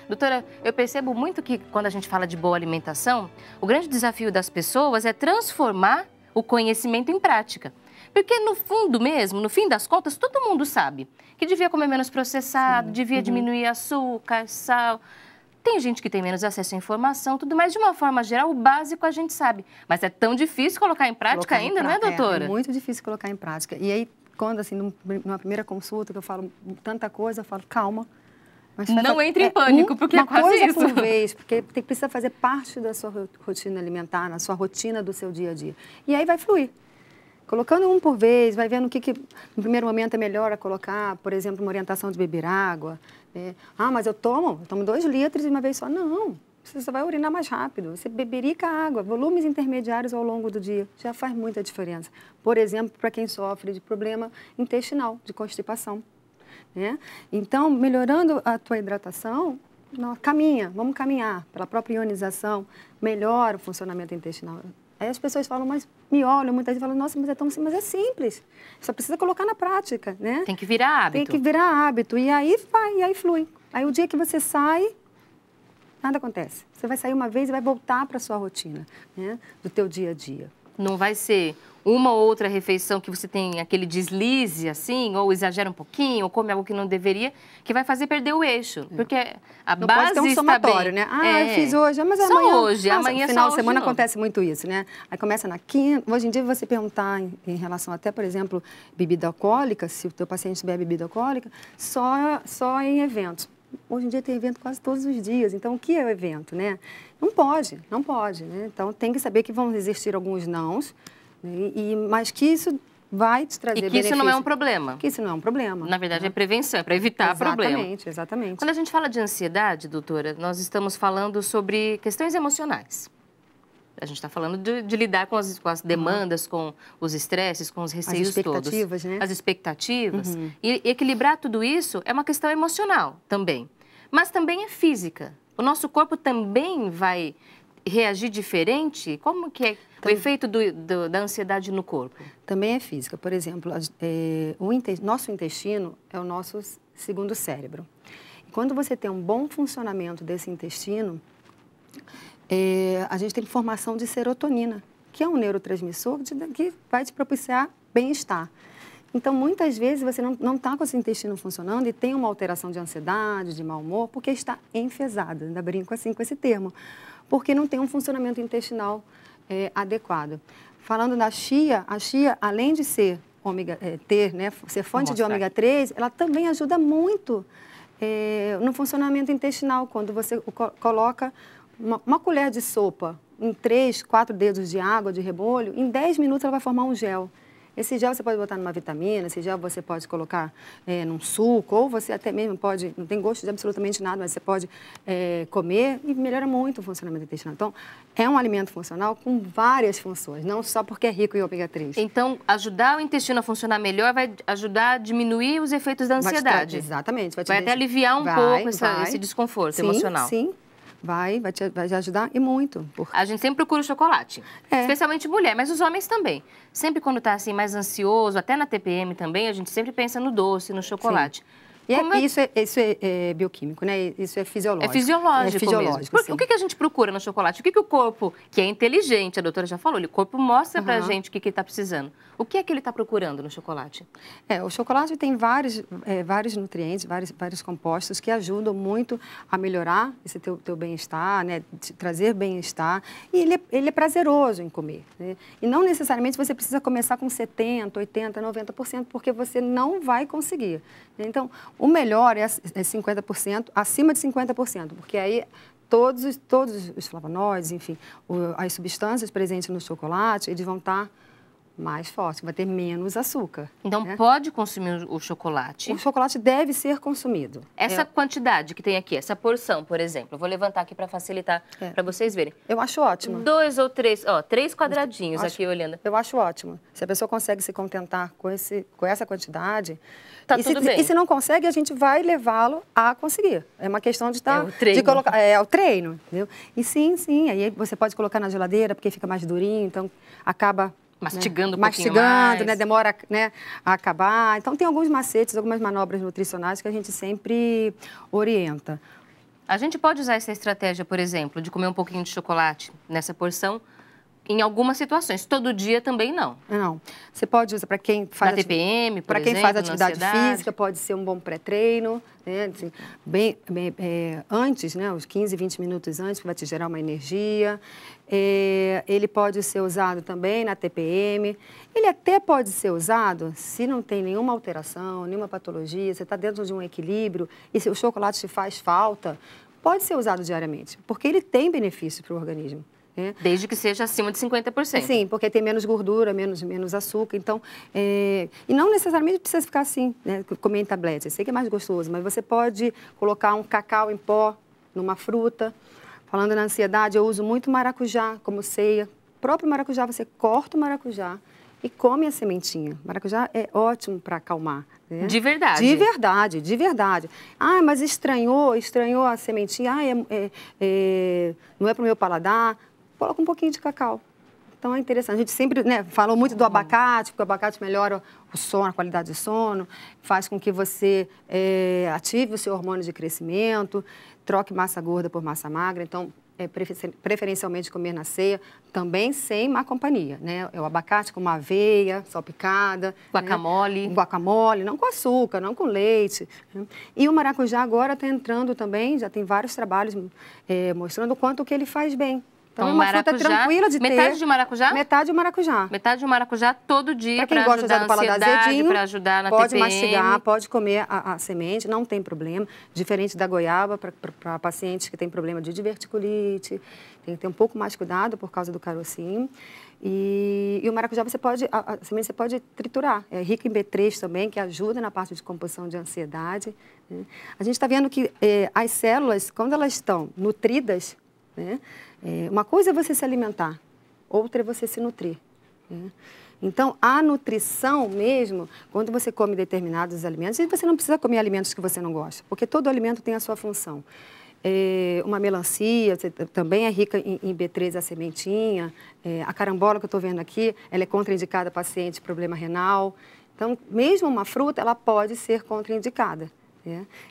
Doutora, eu percebo muito que quando a gente fala de boa alimentação, o grande desafio das pessoas é transformar o conhecimento em prática. Porque no fundo mesmo, no fim das contas, todo mundo sabe que devia comer menos processado, devia diminuir açúcar, sal. Tem gente que tem menos acesso à informação, tudo mais. De uma forma geral, o básico a gente sabe. Mas é tão difícil colocar em prática ainda, não é, doutora? É muito difícil colocar em prática. E aí, quando, assim, numa primeira consulta, que eu falo tanta coisa, eu falo, calma. Mas não entre em pânico, porque é quase isso. Uma coisa por vez, porque precisa fazer parte da sua rotina alimentar, na sua rotina do seu dia a dia. E aí vai fluir. Colocando um por vez, vai vendo o que no primeiro momento é melhor a colocar, por exemplo, uma orientação de beber água. Mas eu tomo 2 litros de uma vez só. Não, você só vai urinar mais rápido. Você beberica água, volumes intermediários ao longo do dia. Já faz muita diferença. Por exemplo, para quem sofre de problema intestinal, de constipação. Então, melhorando a tua hidratação, vamos caminhar pela própria ionização, melhora o funcionamento intestinal. Aí as pessoas falam, mas me olham, muitas vezes falam, nossa, mas é tão simples, mas é simples. Só precisa colocar na prática, né? Tem que virar hábito. Tem que virar hábito. E aí vai, e aí flui. Aí o dia que você sai, nada acontece. Você vai sair uma vez e vai voltar para a sua rotina, né? Do teu dia a dia. Não vai ser uma ou outra refeição que você tem aquele deslize, assim, ou exagera um pouquinho, ou come algo que não deveria, que vai fazer perder o eixo. Porque a não base pode ter um somatório, né? Eu fiz hoje, mas só amanhã... hoje, amanhã no final só de semana hoje acontece muito isso, né? Aí começa na quinta... Hoje em dia, você perguntar em relação até, por exemplo, bebida alcoólica, se o teu paciente bebe bebida alcoólica, só em eventos. Hoje em dia tem evento quase todos os dias, então o que é o evento, né? Não pode, né? Então tem que saber que vão existir alguns nãos, mas que isso vai te trazer benefício. E que isso não é um problema. Que isso não é um problema. Na verdade, é prevenção, é para evitar problema. Exatamente. Quando a gente fala de ansiedade, doutora, nós estamos falando sobre questões emocionais. A gente está falando de lidar com as demandas, com os estresses, com os receios todos. As expectativas, né? As expectativas. E equilibrar tudo isso é uma questão emocional também. Mas também é física. O nosso corpo também vai reagir diferente? Como que é o efeito da ansiedade no corpo? Também é física. Por exemplo, nosso intestino é o nosso segundo cérebro. E quando você tem um bom funcionamento desse intestino, a gente tem formação de serotonina, que é um neurotransmissor que vai te propiciar bem-estar. Então, muitas vezes, você não está com esse intestino funcionando e tem uma alteração de ansiedade, de mau humor, porque está enfesado. Ainda brinco assim com esse termo. Porque não tem um funcionamento intestinal adequado. Falando da chia, a chia, além de ser ser fonte de ômega 3, ela também ajuda muito no funcionamento intestinal. Quando você coloca uma colher de sopa em 3, 4 dedos de água, de rebolho, em 10 minutos ela vai formar um gel. Esse gel você pode botar numa vitamina, esse gel você pode colocar num suco, ou você até mesmo pode, não tem gosto de absolutamente nada, mas você pode comer e melhora muito o funcionamento intestinal. Então, é um alimento funcional com várias funções, não só porque é rico em ômega 3. Então, ajudar o intestino a funcionar melhor vai ajudar a diminuir os efeitos da ansiedade. Exatamente. Vai até aliviar um pouco esse desconforto emocional. Sim. Vai te ajudar e muito. A gente sempre procura o chocolate, especialmente mulher, mas os homens também. Sempre quando está assim, mais ansioso, até na TPM também, a gente sempre pensa no doce, no chocolate. Sim. Isso é bioquímico, né? Isso é fisiológico. É fisiológico mesmo. O que a gente procura no chocolate? O que o corpo, que é inteligente, a doutora já falou, o corpo mostra pra gente o que ele está precisando. O que é que ele está procurando no chocolate? O chocolate tem vários nutrientes, vários compostos que ajudam muito a melhorar esse teu bem-estar, né? Trazer bem-estar. E ele é prazeroso em comer, né? E não necessariamente você precisa começar com 70%, 80%, 90%, porque você não vai conseguir. Então, o melhor é 50%, acima de 50%, porque aí todos os flavonoides, enfim, as substâncias presentes no chocolate, eles vão estar mais fortes, vai ter menos açúcar. Então, pode consumir o chocolate? O chocolate deve ser consumido. Essa quantidade que tem aqui, essa porção, por exemplo, eu vou levantar aqui para facilitar, para vocês verem. Eu acho ótimo. 2 ou 3, 3 quadradinhos aqui olhando. Eu acho ótimo. Se a pessoa consegue se contentar com essa quantidade... Tá tudo bem. E se não consegue, a gente vai levá-lo a conseguir. É uma questão de estar... É o treino, entendeu? E sim, aí você pode colocar na geladeira, porque fica mais durinho, então acaba... Mastigando um pouquinho mais. Né? Demora, né, a acabar. Então, tem alguns macetes, algumas manobras nutricionais que a gente sempre orienta. A gente pode usar essa estratégia, por exemplo, de comer um pouquinho de chocolate nessa porção em algumas situações. Todo dia também não. Não. Você pode usar para quem faz... Na TPM, por exemplo, para quem faz atividade na ansiedade. física, pode ser um bom pré-treino, né? Assim, antes, né? Os 15, 20 minutos antes, que vai te gerar uma energia. Ele pode ser usado também na TPM. Ele até pode ser usado se não tem nenhuma alteração, nenhuma patologia, você está dentro de um equilíbrio e se o chocolate te faz falta, pode ser usado diariamente, porque ele tem benefício para o organismo. Desde que seja acima de 50%. Sim, porque tem menos gordura, menos açúcar. Então, e não necessariamente precisa ficar assim, né, comer em tablete. Eu sei que é mais gostoso, mas você pode colocar um cacau em pó numa fruta. Falando na ansiedade, eu uso muito maracujá como ceia. O próprio maracujá, você corta o maracujá e come a sementinha. Maracujá é ótimo para acalmar. Né? De verdade? De verdade, de verdade. Ah, mas estranhou a sementinha. Não é para o meu paladar. Coloca um pouquinho de cacau. Então, é interessante. A gente sempre, né, falou muito do abacate, porque o abacate melhora o sono, a qualidade de sono, faz com que você ative o seu hormônio de crescimento, troque massa gorda por massa magra. Então, preferencialmente comer na ceia, também sem má companhia, né? O abacate com uma aveia salpicada. Guacamole. Né? Guacamole, não com açúcar, não com leite. Né? E o maracujá agora está entrando também, já tem vários trabalhos mostrando o quanto que ele faz bem. Então, é uma fruta tranquila de ter. Metade de maracujá? Metade de maracujá. Metade de maracujá todo dia para ajudar a ansiedade, para ajudar na pode TPM. Mastigar, pode comer a semente, não tem problema. Diferente da goiaba, para pacientes que têm problema de diverticulite, tem que ter um pouco mais cuidado por causa do carocinho. E o maracujá a semente você pode triturar. É rico em B3 também, que ajuda na parte de composição de ansiedade. Né? A gente está vendo que as células, quando elas estão nutridas, né? Uma coisa é você se alimentar, outra é você se nutrir. Né? Então, a nutrição mesmo, quando você come determinados alimentos, e você não precisa comer alimentos que você não gosta, porque todo alimento tem a sua função. Uma melancia também é rica em B3, a sementinha. A carambola que eu estou vendo aqui, ela é contraindicada a paciente com problema renal. Então, mesmo uma fruta, ela pode ser contraindicada.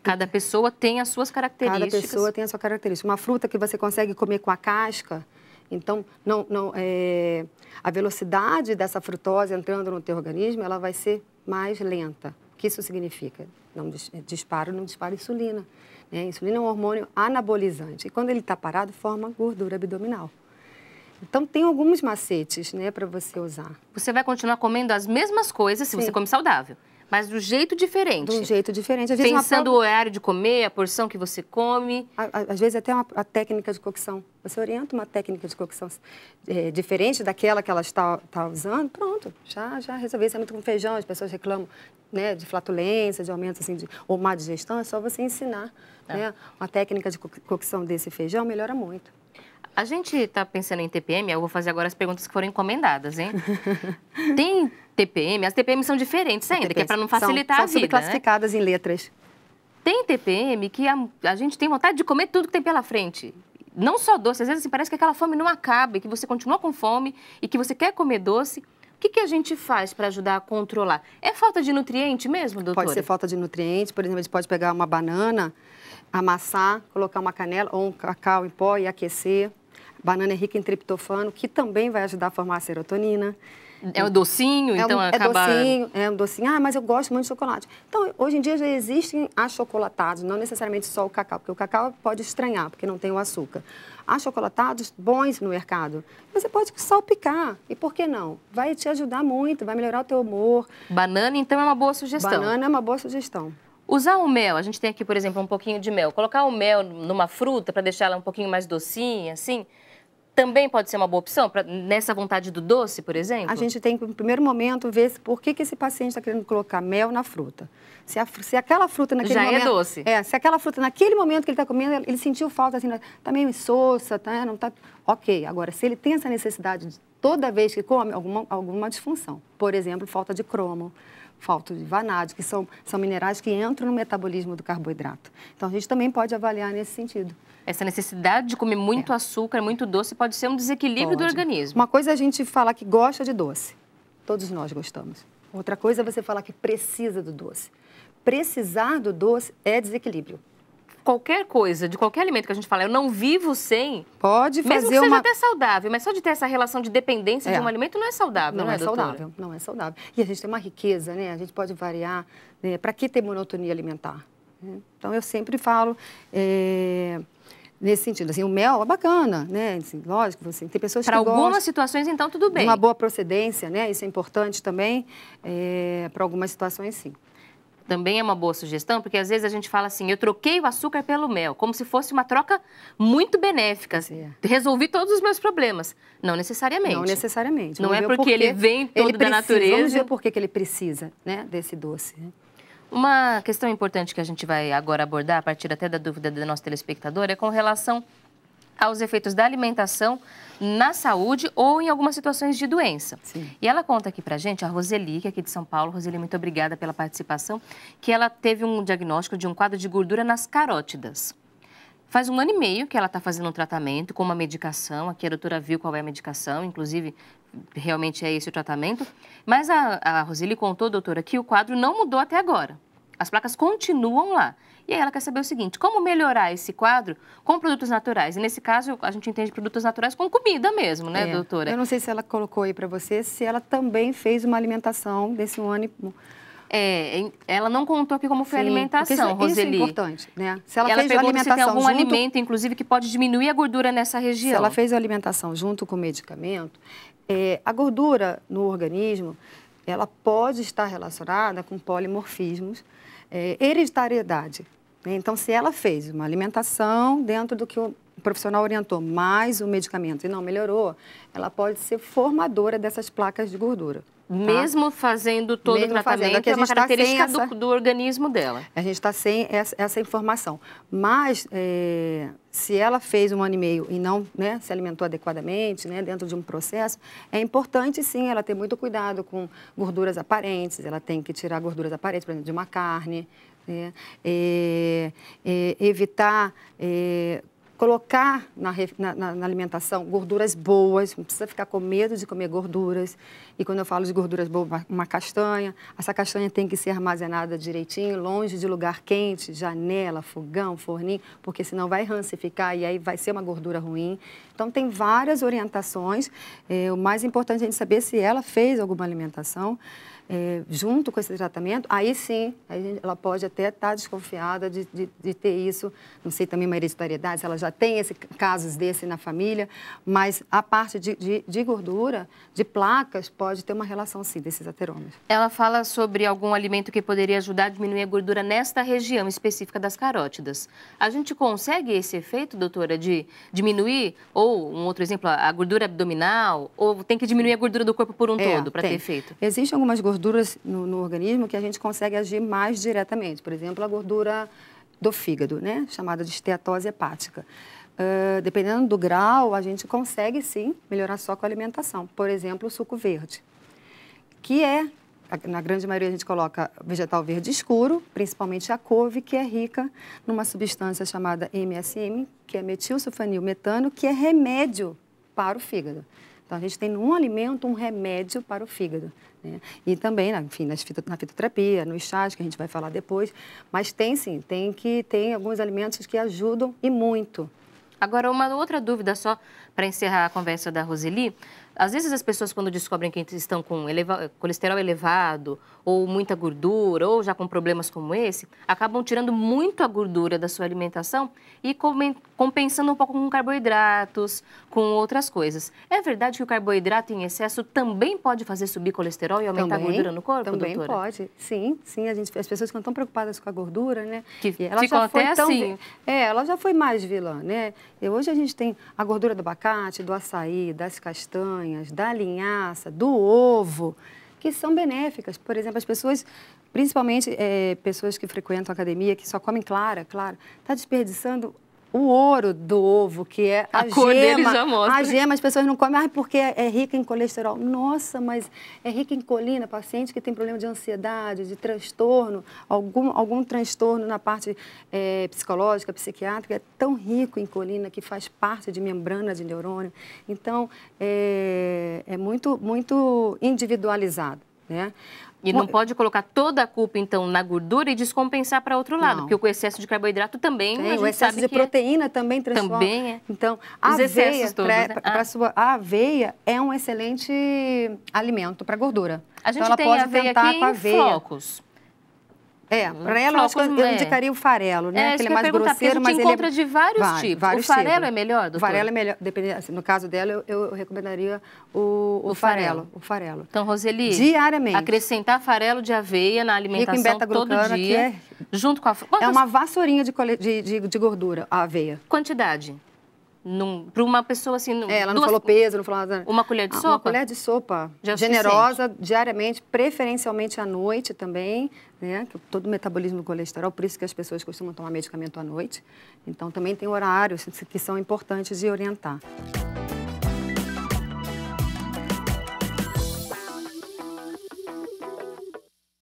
Cada pessoa tem as suas características. Cada pessoa tem a sua característica. Uma fruta que você consegue comer com a casca, então a velocidade dessa frutose entrando no teu organismo, ela vai ser mais lenta. O que isso significa? Não dispara insulina. Né? Insulina é um hormônio anabolizante. E quando ele está parado, forma gordura abdominal. Então, tem alguns macetes, né, para você usar. Você vai continuar comendo as mesmas coisas se você come saudável. Mas do jeito diferente. De um jeito diferente. Às vezes pensando o horário de comer, a porção que você come. Às vezes até a técnica de cocção. Você orienta uma técnica de cocção diferente daquela que ela está usando, pronto, já resolveu. Isso é muito com feijão, as pessoas reclamam, né, de flatulência, de aumento assim, ou má digestão, é só você ensinar. Né, uma técnica de cocção desse feijão melhora muito. A gente está pensando em TPM, eu vou fazer agora as perguntas que foram encomendadas, hein? Tem TPM, as TPM são diferentes ainda, que é para não facilitar a vida, são subclassificadas, né? Em letras. Tem TPM que a gente tem vontade de comer tudo que tem pela frente. Não só doce, às vezes assim, parece que aquela fome não acaba, e que você continua com fome e que você quer comer doce. O que a gente faz para ajudar a controlar? É falta de nutriente mesmo, doutora? Pode ser falta de nutriente, por exemplo, a gente pode pegar uma banana, amassar, colocar uma canela ou um cacau em pó e aquecer. Banana é rica em triptofano, que também vai ajudar a formar a serotonina. É um docinho, então acaba... É um docinho. Ah, mas eu gosto muito de chocolate. Então, hoje em dia já existem achocolatados, não necessariamente só o cacau, porque o cacau pode estranhar, porque não tem o açúcar. Achocolatados bons no mercado. Você pode salpicar, e por que não? Vai te ajudar muito, vai melhorar o teu humor. Banana, então, é uma boa sugestão. Banana é uma boa sugestão. Usar o mel, a gente tem aqui, por exemplo, um pouquinho de mel. Colocar o mel numa fruta para deixar ela um pouquinho mais docinha, assim... Também pode ser uma boa opção, nessa vontade do doce, por exemplo? A gente tem que, no primeiro momento, ver por que esse paciente está querendo colocar mel na fruta. Se aquela fruta naquele momento... Já é doce. Se aquela fruta, naquele momento que ele está comendo, ele sentiu falta, assim, está meio insossa, tá? Não tá... Ok, agora, se ele tem essa necessidade de toda vez que come, alguma disfunção. Por exemplo, falta de cromo, falta de vanádio, que são minerais que entram no metabolismo do carboidrato. Então, a gente também pode avaliar nesse sentido. Essa necessidade de comer muito açúcar, muito doce, pode ser um desequilíbrio do organismo. Uma coisa é a gente falar que gosta de doce. Todos nós gostamos. Outra coisa é você falar que precisa do doce. Precisar do doce é desequilíbrio. qualquer coisa, de qualquer alimento que a gente fala, eu não vivo sem, pode fazer mesmo que seja até saudável, mas só de ter essa relação de dependência de um alimento não é saudável, não é doutora? saudável, não é saudável. E a gente tem uma riqueza, né? A gente pode variar, né? Para que ter monotonia alimentar? Então, eu sempre falo nesse sentido, assim, o mel é bacana, né? Assim, lógico, você tem pessoas que gostam. Para algumas situações, então, tudo bem. Uma boa procedência, né? Isso é importante também, para algumas situações, sim. Também é uma boa sugestão, porque às vezes a gente fala assim, eu troquei o açúcar pelo mel, como se fosse uma troca muito benéfica. Resolvi todos os meus problemas. Não necessariamente. Não necessariamente. Não é porque ele vem todo da natureza. Vamos ver por que ele precisa, né, desse doce. Uma questão importante que a gente vai agora abordar, a partir até da dúvida do nosso telespectador, é com relação aos efeitos da alimentação na saúde ou em algumas situações de doença. Sim. E ela conta aqui pra gente, a Roseli, que é aqui de São Paulo. Roseli, muito obrigada pela participação, que ela teve um diagnóstico de um quadro de gordura nas carótidas. Faz 1 ano e meio que ela está fazendo um tratamento com uma medicação, aqui a doutora viu qual é a medicação, inclusive realmente é esse o tratamento, mas a Roseli contou, doutora, que o quadro não mudou até agora. As placas continuam lá. E aí ela quer saber o seguinte, como melhorar esse quadro com produtos naturais? E nesse caso, a gente entende produtos naturais com comida mesmo, né, doutora? Eu não sei se ela colocou aí para você, se ela também fez uma alimentação desse 1 ano e... ela não contou aqui como foi a alimentação, Roseli. Isso é importante, né? Se ela fez pergunta alimentação se tem algum junto, alimento, inclusive, que pode diminuir a gordura nessa região. Se ela fez a alimentação junto com o medicamento, a gordura no organismo, ela pode estar relacionada com polimorfismos, hereditariedade. Né? Então, se ela fez uma alimentação dentro do que o profissional orientou, mais o medicamento e não melhorou, ela pode ser formadora dessas placas de gordura. Mesmo fazendo todo o tratamento, é uma característica do organismo dela. A gente está sem essa informação. Mas, se ela fez 1 ano e meio e não, né, se alimentou adequadamente, né, dentro de um processo, é importante, sim, ela ter muito cuidado com gorduras aparentes. Ela tem que tirar gorduras aparentes, por exemplo, de uma carne, né, evitar... colocar na alimentação gorduras boas, não precisa ficar com medo de comer gorduras. E quando eu falo de gorduras boas, uma castanha, essa castanha tem que ser armazenada direitinho, longe de lugar quente, janela, fogão, forninho, porque senão vai rancificar e aí vai ser uma gordura ruim. Então, tem várias orientações. O mais importante é a gente saber se ela fez alguma alimentação junto com esse tratamento, aí sim, ela pode até estar desconfiada de ter isso, não sei também uma hereditariedade, se ela já tem casos desse na família, mas a parte de gordura, de placas, pode ter uma relação sim desses aterômeros. Ela fala sobre algum alimento que poderia ajudar a diminuir a gordura nesta região específica das carótidas. A gente consegue esse efeito, doutora, de diminuir, ou um outro exemplo, a gordura abdominal, ou tem que diminuir a gordura do corpo por um todo para ter efeito? Existem algumas gorduras no organismo que a gente consegue agir mais diretamente. Por exemplo, a gordura do fígado, né? Chamada de esteatose hepática. Dependendo do grau, a gente consegue, sim, melhorar só com a alimentação. Por exemplo, o suco verde, que na grande maioria, a gente coloca vegetal verde escuro, principalmente a couve, que é rica numa substância chamada MSM, que é metilsulfanilmetano, que é remédio para o fígado. Então, a gente tem num alimento um remédio para o fígado. Né? E também, enfim, na fitoterapia, nos chás, que a gente vai falar depois. Mas tem sim, tem alguns alimentos que ajudam e muito. Agora, uma outra dúvida só para encerrar a conversa da Roseli. Às vezes as pessoas, quando descobrem que estão com colesterol elevado, ou muita gordura, ou já com problemas como esse, acabam tirando muito a gordura da sua alimentação e compensando um pouco com carboidratos, com outras coisas. É verdade que o carboidrato em excesso também pode fazer subir colesterol e aumentar a gordura no corpo, também doutora? Pode, sim. As pessoas ficam tão preocupadas com a gordura, né? Que ficam até assim. Ela já foi mais vilã, né? E hoje a gente tem a gordura do abacate, do açaí, das castanhas, da linhaça, do ovo, que são benéficas. Por exemplo, as pessoas, principalmente pessoas que frequentam a academia, que só comem clara, está desperdiçando o ouro do ovo, que é a cor dele já mostra. A gema, as pessoas não comem porque é rica em colesterol. Nossa, mas é rica em colina. Paciente que tem problema de ansiedade, de transtorno, algum transtorno na parte psicológica, psiquiátrica, é tão rico em colina que faz parte de membrana de neurônio. Então, é muito, muito individualizado. né? E não pode colocar toda a culpa, então, na gordura e descompensar para outro lado, porque o excesso de carboidrato também, a gente o excesso de proteína também transforma. Também é. Então, a aveia, a aveia é um excelente alimento para gordura. A gente então, ela tem pode aveia tentar aqui com a em aveia. flocos. Para ela, eu indicaria o farelo, né? Que ele é mais grosseiro, mas ele encontra de vários tipos. Vários o farelo tipos. é melhor, doutor? O farelo é melhor, dependendo, assim, no caso dela, eu recomendaria o farelo. O farelo. Então, Roseli, diariamente. Acrescentar farelo de aveia na alimentação rico em beta-glucana, todo dia, junto com a... É uma vassourinha de gordura, a aveia. Quantidade? Para uma pessoa assim... Ela não falou peso, não falou nada. Uma colher de sopa? Uma colher de sopa, generosa, diariamente, preferencialmente à noite também, né? Todo o metabolismo do colesterol, por isso que as pessoas costumam tomar medicamento à noite. Então, também tem horários que são importantes de orientar.